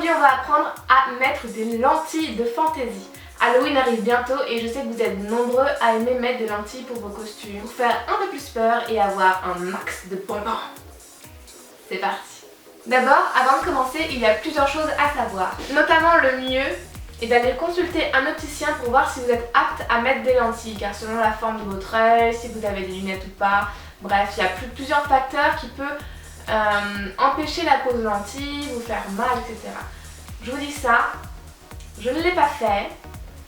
Aujourd'hui, on va apprendre à mettre des lentilles de fantaisie. Halloween arrive bientôt et je sais que vous êtes nombreux à aimer mettre des lentilles pour vos costumes, pour faire un peu plus peur et avoir un max de bonbons. C'est parti. D'abord, avant de commencer, il y a plusieurs choses à savoir. Notamment le mieux est d'aller consulter un opticien pour voir si vous êtes apte à mettre des lentilles, car selon la forme de votre œil, si vous avez des lunettes ou pas, bref, il y a plusieurs facteurs qui peuvent empêcher la pose de lentilles, vous faire mal, etc. Je vous dis ça, je ne l'ai pas fait,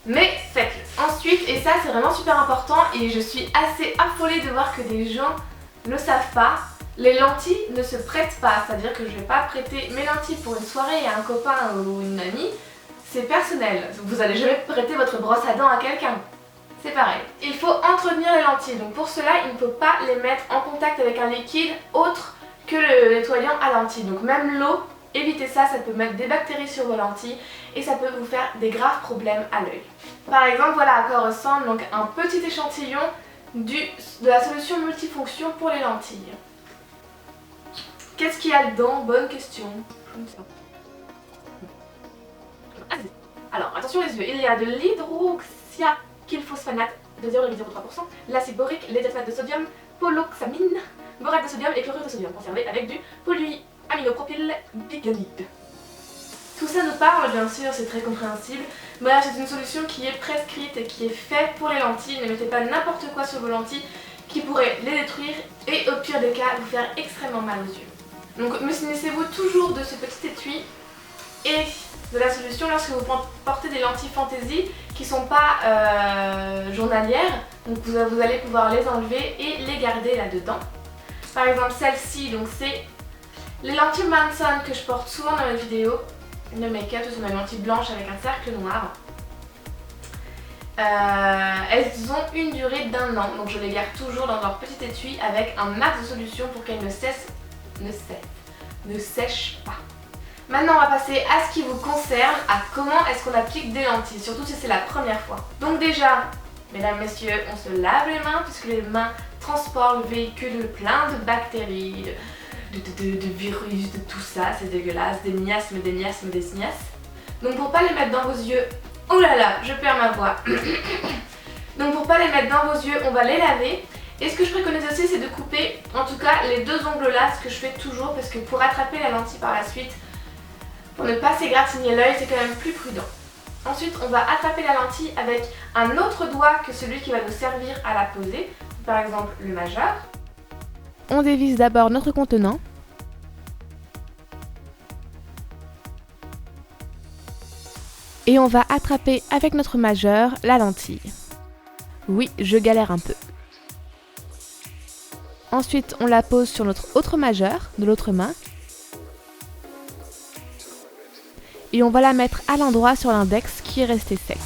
mais faites-le. Ensuite, et ça c'est vraiment super important et je suis assez affolée de voir que des gens ne savent pas, les lentilles ne se prêtent pas, c'est-à-dire que je ne vais pas prêter mes lentilles pour une soirée à un copain ou une amie, c'est personnel, vous n'allez jamais prêter votre brosse à dents à quelqu'un. C'est pareil. Il faut entretenir les lentilles, donc pour cela il ne faut pas les mettre en contact avec un liquide autre que le nettoyant à lentilles. Donc même l'eau, évitez ça, ça peut mettre des bactéries sur vos lentilles et ça peut vous faire des graves problèmes à l'œil. Par exemple, voilà à quoi ressemble donc un petit échantillon de la solution multifonction pour les lentilles. Qu'est-ce qu'il y a dedans? Bonne question. Je ne sais pas. Alors attention les yeux, il y a de l'hydroxyaphosphanate de 0,03%, l'acide borique, l'éthylphosphate de sodium, poloxamine, borate de sodium et chlorure de sodium conservé avec du polyaminopropylbicyanide. Tout ça nous parle bien sûr, c'est très compréhensible. Bref, c'est une solution qui est prescrite et qui est faite pour les lentilles. Ne mettez pas n'importe quoi sur vos lentilles qui pourrait les détruire et au pire des cas vous faire extrêmement mal aux yeux. Donc munissez-vous toujours de ce petit étui et de la solution lorsque vous portez des lentilles fantaisie qui ne sont pas journalières. Donc vous allez pouvoir les enlever et les garder là-dedans. Par exemple celle-ci, donc c'est les lentilles Manson que je porte souvent dans mes vidéos de make-up, ce sont mes lentilles blanches avec un cercle noir. Elles ont une durée d'1 an, donc je les garde toujours dans leur petit étui avec un max de solution pour qu'elles ne sèchent pas. Maintenant on va passer à ce qui vous concerne, à comment est-ce qu'on applique des lentilles, surtout si c'est la première fois. Donc déjà, mesdames, messieurs, on se lave les mains puisque les mains transportent, véhiculent plein de bactéries, de virus, de tout ça, c'est dégueulasse, des miasmes. Donc pour pas les mettre dans vos yeux, oh là là, je perds ma voix. Donc pour pas les mettre dans vos yeux, on va les laver. Et ce que je préconise aussi, c'est de couper, en tout cas les deux ongles là, ce que je fais toujours, parce que pour attraper la lentille par la suite, pour ne pas s'égratigner l'œil, c'est quand même plus prudent. Ensuite, on va attraper la lentille avec un autre doigt que celui qui va nous servir à la poser, par exemple le majeur. On dévisse d'abord notre contenant. Et on va attraper avec notre majeur la lentille. Oui, je galère un peu. Ensuite, on la pose sur notre autre majeur de l'autre main. Et on va la mettre à l'endroit sur l'index qui est resté sec.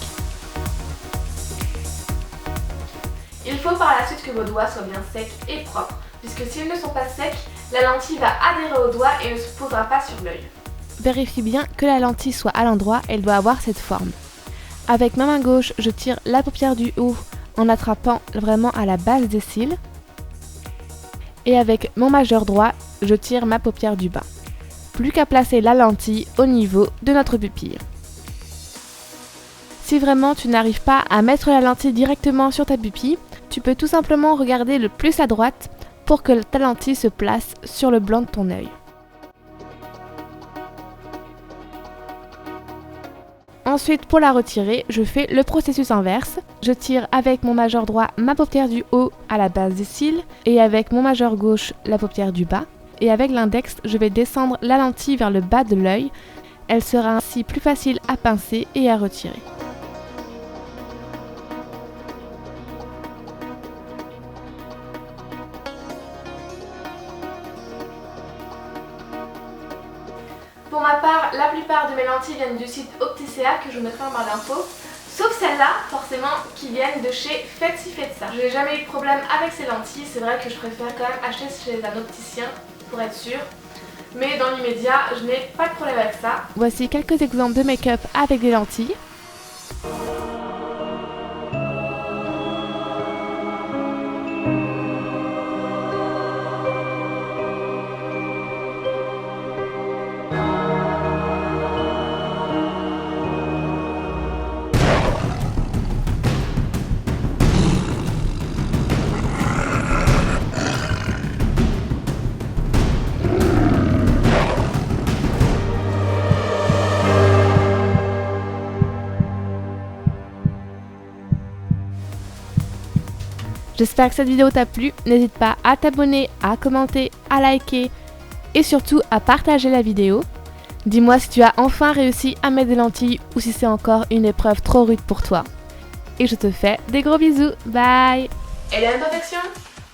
Il faut par la suite que vos doigts soient bien secs et propres, puisque s'ils ne sont pas secs, la lentille va adhérer au doigt et ne se posera pas sur l'œil. Vérifie bien que la lentille soit à l'endroit, elle doit avoir cette forme. Avec ma main gauche, je tire la paupière du haut en attrapant vraiment à la base des cils. Et avec mon majeur droit, je tire ma paupière du bas. Plus qu'à placer la lentille au niveau de notre pupille. Si vraiment tu n'arrives pas à mettre la lentille directement sur ta pupille, tu peux tout simplement regarder le plus à droite pour que ta lentille se place sur le blanc de ton œil. Ensuite, pour la retirer, je fais le processus inverse. Je tire avec mon majeur droit ma paupière du haut à la base des cils et avec mon majeur gauche la paupière du bas. Et avec l'index, je vais descendre la lentille vers le bas de l'œil. Elle sera ainsi plus facile à pincer et à retirer. Pour ma part, la plupart de mes lentilles viennent du site Opticea que je vous mettrai en barre d'infos. Sauf celles-là, forcément, qui viennent de chez Faites ci, faites ça. Je n'ai jamais eu de problème avec ces lentilles, c'est vrai que je préfère quand même acheter chez un opticien pour être sûre. Mais dans l'immédiat, je n'ai pas de problème avec ça. Voici quelques exemples de make-up avec des lentilles. J'espère que cette vidéo t'a plu. N'hésite pas à t'abonner, à commenter, à liker et surtout à partager la vidéo. Dis-moi si tu as enfin réussi à mettre des lentilles ou si c'est encore une épreuve trop rude pour toi. Et je te fais des gros bisous. Bye! Et la imperfection,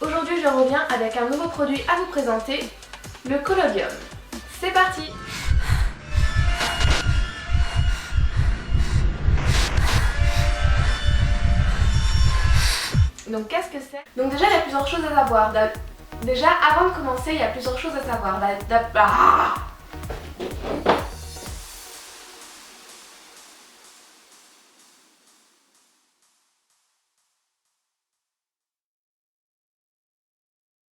aujourd'hui je reviens avec un nouveau produit à vous présenter, le collodium. C'est parti! Donc qu'est-ce que c'est? Donc déjà il y a plusieurs choses à savoir. Déjà avant de commencer il y a plusieurs choses à savoir.